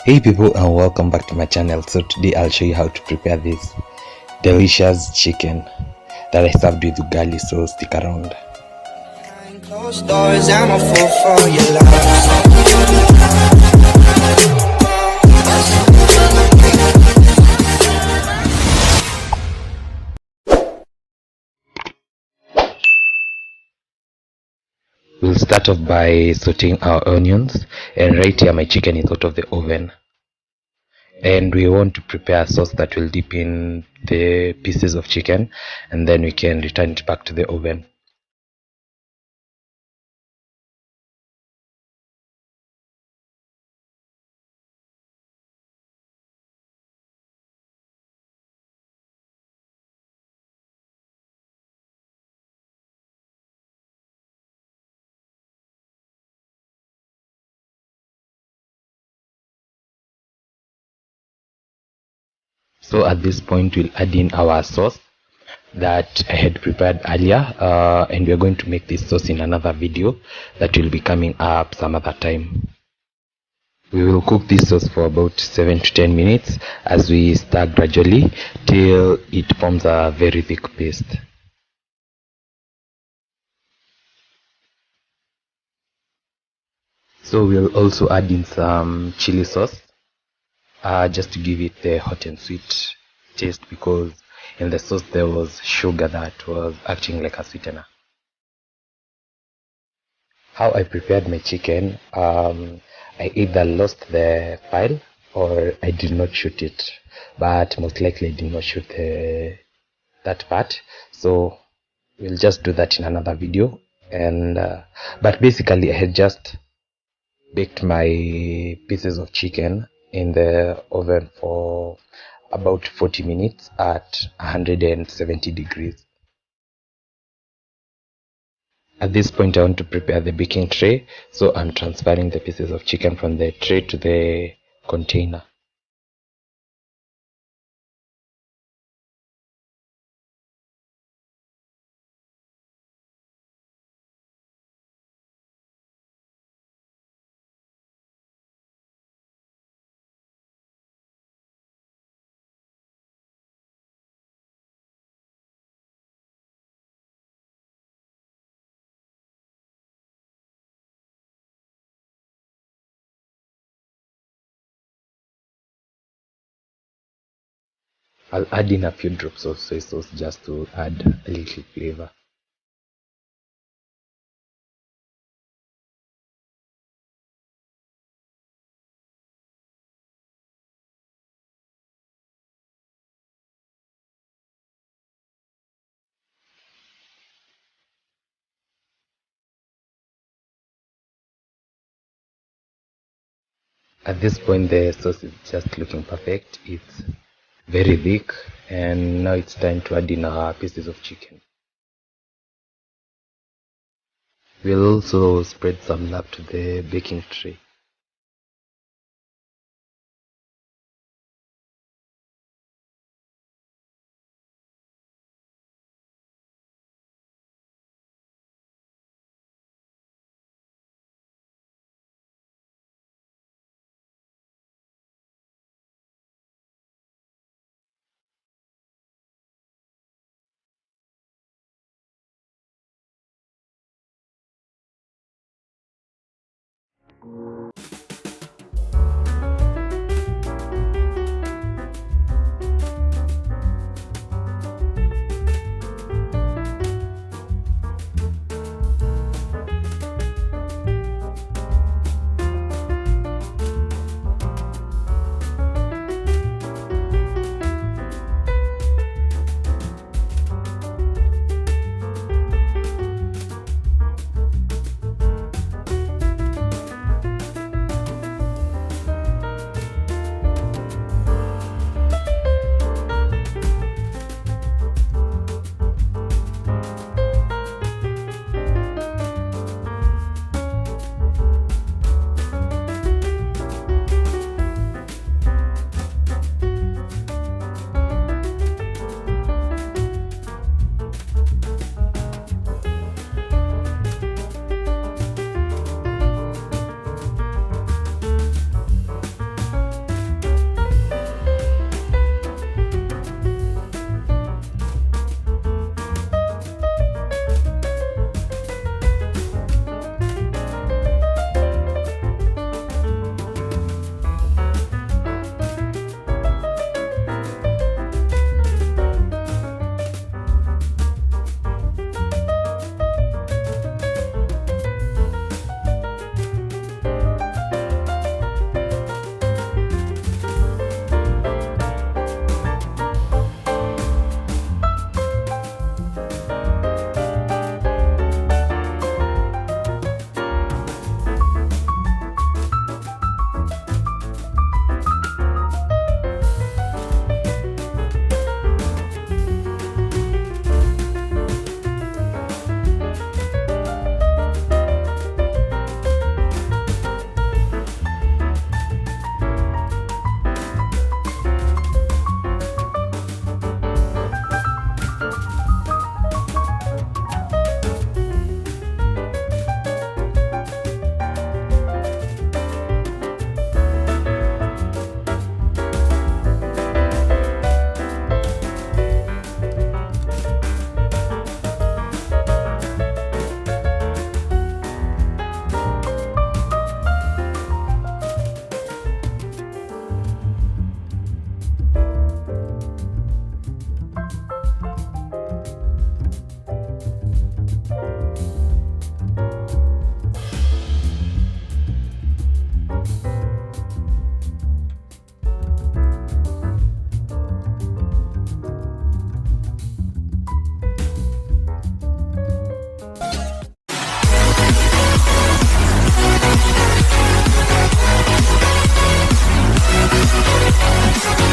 Hey people, and welcome back to my channel. So today I'll show you how to prepare this delicious chicken that I served with ugali, so stick around. Closed doors, I'm a fool for your love. We'll start off by sauteing our onions, and right here my chicken is out of the oven. And we want to prepare a sauce that will dip in the pieces of chicken, and then we can return it back to the oven. So at this point we'll add in our sauce that I had prepared earlier, and we're going to make this sauce in another video that will be coming up some other time. We will cook this sauce for about 7 to 10 minutes as we stir gradually till it forms a very thick paste. So we'll also add in some chili sauce, just to give it the hot and sweet taste, because in the sauce there was sugar that was acting like a sweetener. How I prepared my chicken, I either lost the file or I did not shoot it, but most likely I did not shoot that part, so we'll just do that in another video. And but basically I had just baked my pieces of chicken in the oven for about 40 minutes at 170 degrees. At this point I want to prepare the baking tray, so I'm transferring the pieces of chicken from the tray to the container. I'll add in a few drops of soy sauce just to add a little flavor. At this point the sauce is just looking perfect. It's very thick, and now it's time to add in our pieces of chicken. We'll also spread some love to the baking tray.